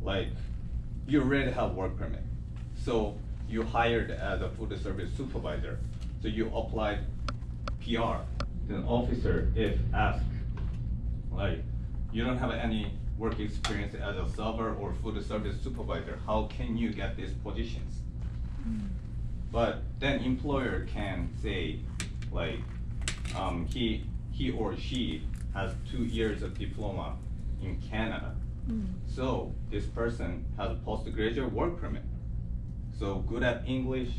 like you already have work permit, so you hired as a food service supervisor, so you applied PR. Then officer, if asked, like you don't have any work experience as a server or food service supervisor, how can you get these positions? But then employer can say, like, he or she has 2 years of diploma in Canada. So this person has a postgraduate work permit. So good at English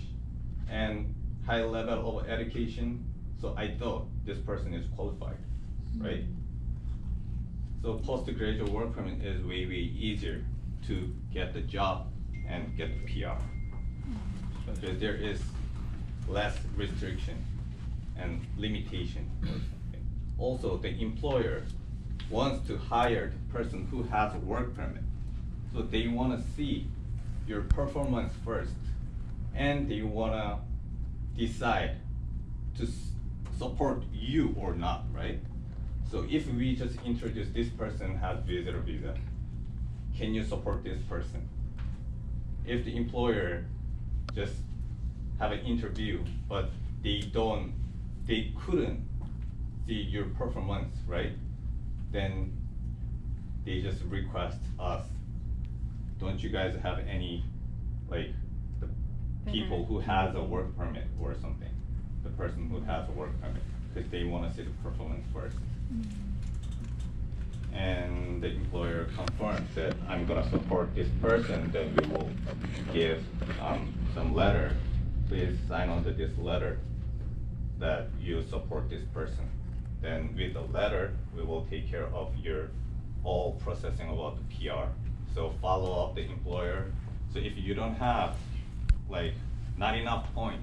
and high level of education. So I thought this person is qualified, right? So postgraduate work permit is way, way easier to get the job and get the PR. Because there is less restriction and limitation or something. Also, the employer wants to hire the person who has a work permit. So they want to see your performance first, and they want to decide to support you or not, right? So if we just introduce this person has visitor visa, can you support this person? If the employer just have an interview, but they couldn't see your performance, right? Then they just request us, don't you guys have any, like, the people who has a work permit or something, the person who has a work permit, because they want to see the performance first. And the employer confirms that I'm gonna support this person, then we will give some letter. Please sign on to this letter that you support this person. Then with the letter, we will take care of your all processing about the PR. So follow up the employer. So if you don't have, like, not enough point,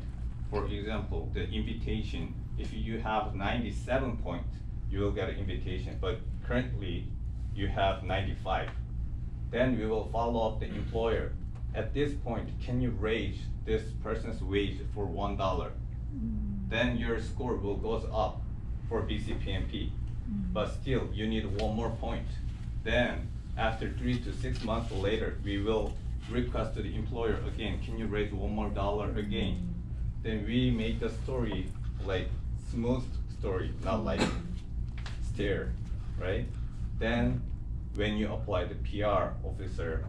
for example, the invitation, if you have 97 points, you will get an invitation, but currently you have 95. Then we will follow up the employer. At this point, can you raise this person's wage for $1? Then your score will goes up for BCPMP, but still you need one more point. Then after 3 to 6 months later, we will request to the employer again, can you raise $1 more again? Then we make the story like smooth story, not like stair, right? Then when you apply the PR, officer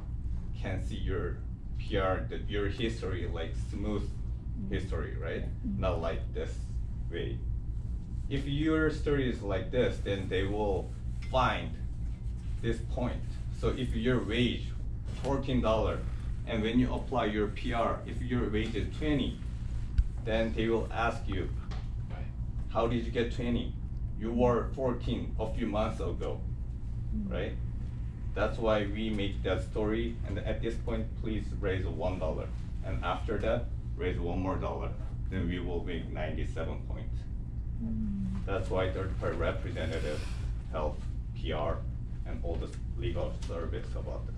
can see your PR, your history, like smooth history, right? Not like this way. If your story is like this, then they will find this point. So if your wage $14, and when you apply your PR, if your wage is 20, then they will ask you, how did you get 20? You were 14 a few months ago, right? That's why we make that story, and at this point, please raise $1. And after that, raise $1 more. Then we will make 97 points. That's why third-party representative help PR and all the legal service about this.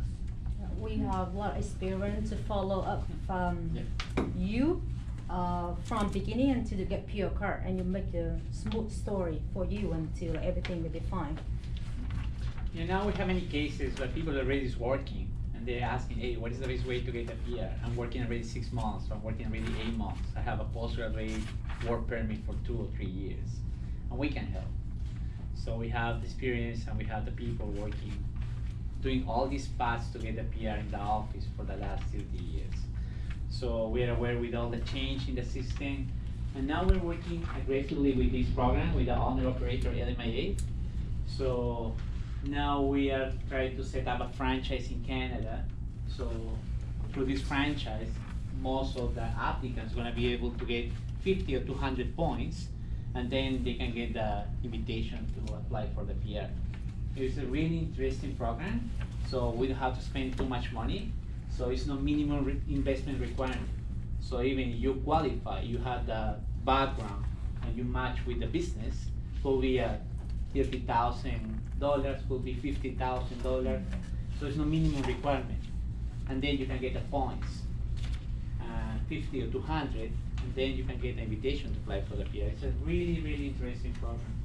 We have a lot of experience to follow up you from beginning until you get PR card, and you make a smooth story for you until everything will be fine. Yeah, now we have many cases where people already is working and they're asking, hey, what is the best way to get a PR? I'm working already 6 months, or I'm working already 8 months. I have a postgraduate work permit for 2 or 3 years, and we can help. So we have the experience and we have the people working, doing all these paths to get a PR in the office for the last 30 years. So we are aware with all the change in the system, and now we're working aggressively with this program with the owner operator LMIA. So now we are trying to set up a franchise in Canada. So through this franchise, most of the applicants are going to be able to get 50 or 200 points, and then they can get the invitation to apply for the PR. It's a really interesting program, so we don't have to spend too much money, so it's no minimum investment requirement. So even you qualify, you have the background, and you match with the business, will be $30,000, will be $50,000, so it's no minimum requirement. And then you can get the points, 50 or 200, and then you can get an invitation to apply for the PR. It's a really, really interesting program.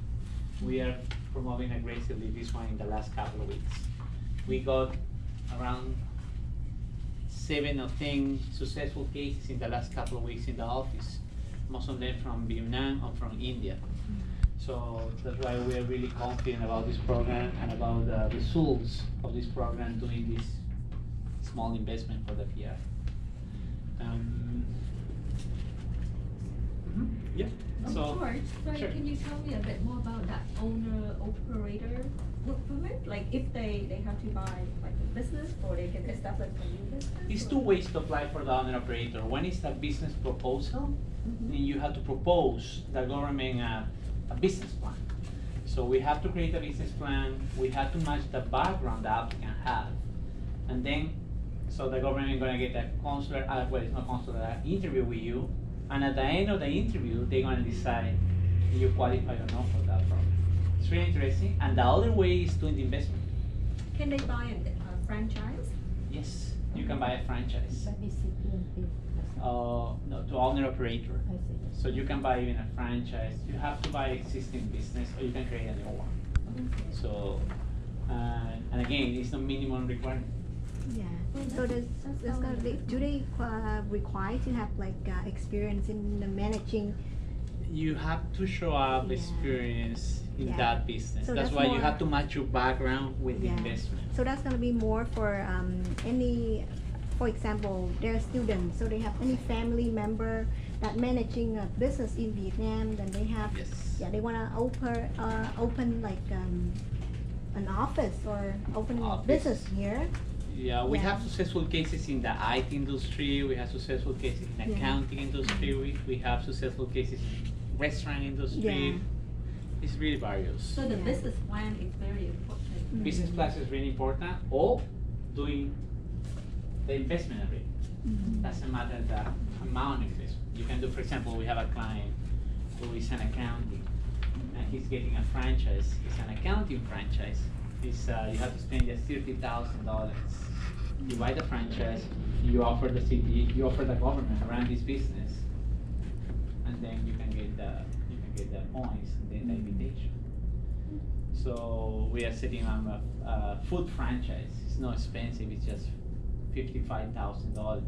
We are promoting aggressively this one in the last couple of weeks. We got around 7 or 10 successful cases in the last couple of weeks in the office, most of them from Vietnam or from India. So that's why we are really confident about this program and about the results of this program doing this small investment for the PR. Yeah. So George, sorry, sure. can you tell me a bit more about that owner-operator work permit? Like if they have to buy like a business or they can establish a new business? There's or- two ways to apply for the owner operator. One is a business proposal, Mhm. and you have to propose the government a business plan. So we have to create a business plan, we have to match the background the applicant has. And then, so the government is gonna get a consular, well, it's not consular, interview with you. And at the end of the interview, they're gonna decide if you qualify or not for that program. It's really interesting. And the other way is doing the investment. Can they buy a franchise? Yes, you can buy a franchise. No, to owner operator. I see. So you can buy even a franchise. You have to buy existing business, or you can create a new one. Okay. So, and again, it's no minimum requirement. Yeah. Well, So that's gonna all be, right. do they require to have like experience in the managing? You have to show up Yeah. experience in Yeah. that business. So that's that's why you more- have to match your background with the Yeah. investment. So that's gonna be more for any, for example, they're students, so they have any family member that managing a business in Vietnam, then they have, Yes. yeah, they wanna open like an office or open a Office. business here. Yeah, we Yeah. have successful cases in the IT industry. We have successful cases in the Yeah. accounting industry. We have successful cases in restaurant industry. Yeah. It's really various. So the Yeah. business plan is very important. Mm. Business class is really important, or doing the investment already. Doesn't matter the amount of investment. You can do, for example, we have a client who is an accounting, and he's getting a franchise. It's an accounting franchise. It's, you have to spend just $30,000. You buy the franchise, you offer the city, you offer the government around this business, and then you can get the points and then the invitation. So we are setting up a food franchise. It's not expensive. It's just $55,000.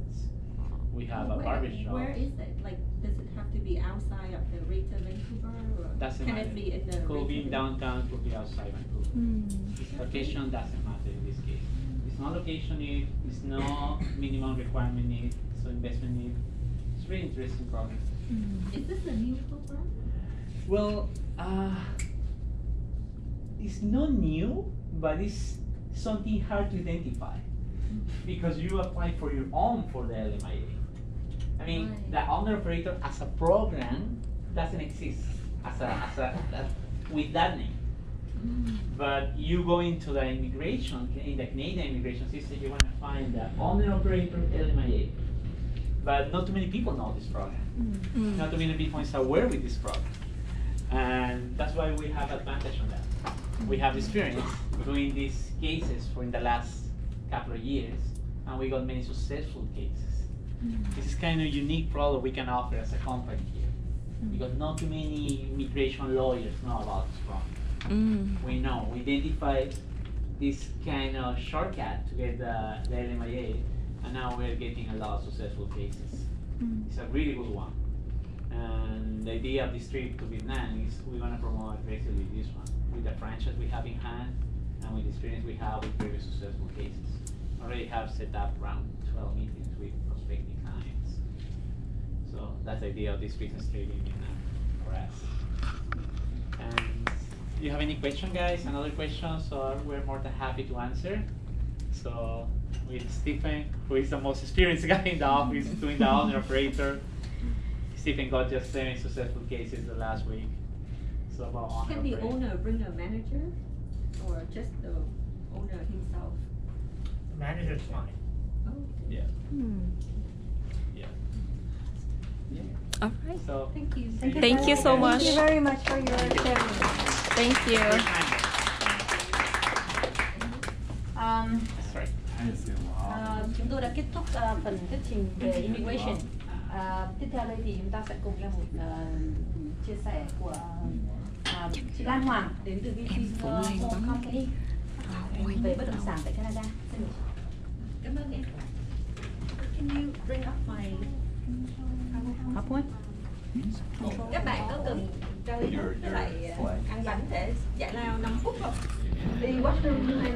We have a barbershop. Where is it? Like, does it have to be outside of the Greater Vancouver or Doesn't can matter. it be in the Could be Greater downtown, could be outside Vancouver. Mm. Location doesn't matter in this case. It's no location need, it's no minimum requirement need, so investment need. It's really interesting program. Is this a new program? Well, it's not new, but it's something hard to identify because you apply for your own for the LMIA. I mean, Right. the owner operator as a program doesn't exist with that name. But you go into the immigration, in the Canadian immigration system, you want to find the owner operator LMIA. But not too many people know this program. Not too many people is aware with this program. And that's why we have advantage on that. We have experience doing these cases for in the last couple of years, and we got many successful cases. This is kind of unique product we can offer as a company here, because not too many immigration lawyers know about this program. We know, we identify this kind of shortcut to get the LMIA, and now we're getting a lot of successful cases. It's a really good one. And the idea of this trip to Vietnam is we're gonna promote aggressively this one with the franchise we have in hand and with the experience we have with previous successful cases. Already have set up around 12 meetings with prospective clients. So that's the idea of this business trip in Vietnam for us. And do you have any question, guys? Another question? So we're more than happy to answer. So with Stephen, who is the most experienced guy in the office doing the owner operator. Stephen got just 7 successful cases the last week. So about owner Can the operator. owner bring a manager or just the owner himself? Manager's fine. Oh, Yeah, yeah. Yeah. All right. So thank you. Thank you so much. Thank you very much for your sharing. Thank you. Good time. Sorry. Chúng tôi đã kết thúc phần thuyết trình về immigration. Tiếp theo đây thì chúng ta sẽ cùng nghe một chia sẻ của chị Lan Hoàng đến từ VP Home Company về bất động sản tại Canada. Xin mời chị. Cảm ơn em. can you bring up my PowerPoint. các bạn có cần chơi với lại ăn bánh để giải lao 5 phút không? Đi washroom hay